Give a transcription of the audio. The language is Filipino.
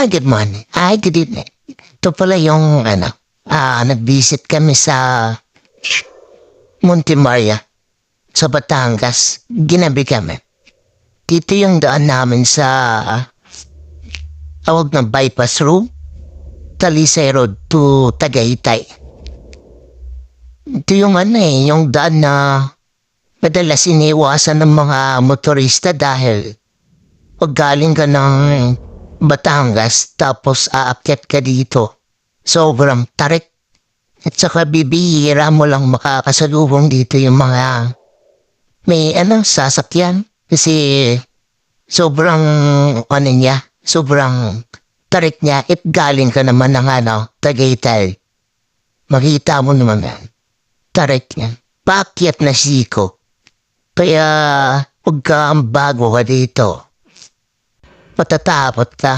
Good morning. Good evening. Ito pala yung, nag-visit kami sa Montemaria, sa Batangas. Ginabi kami. Dito yung daan namin sa, tawag na bypass road, Talisay Road to Tagaytay. Ito yung yung daan na madalas iniwasan ng mga motorista dahil pag galing ka ng Batangas tapos aakyat ka dito, sobrang tarik. At saka bibihira mo lang makakasalubong dito yung mga may sasakyan. Kasi sobrang sobrang tarik niya at galing ka naman ng Tagaytay. Makita mo naman yan. Tarik niya. Paakyat na siko. Kaya pagka bago ka dito, matatapot ka.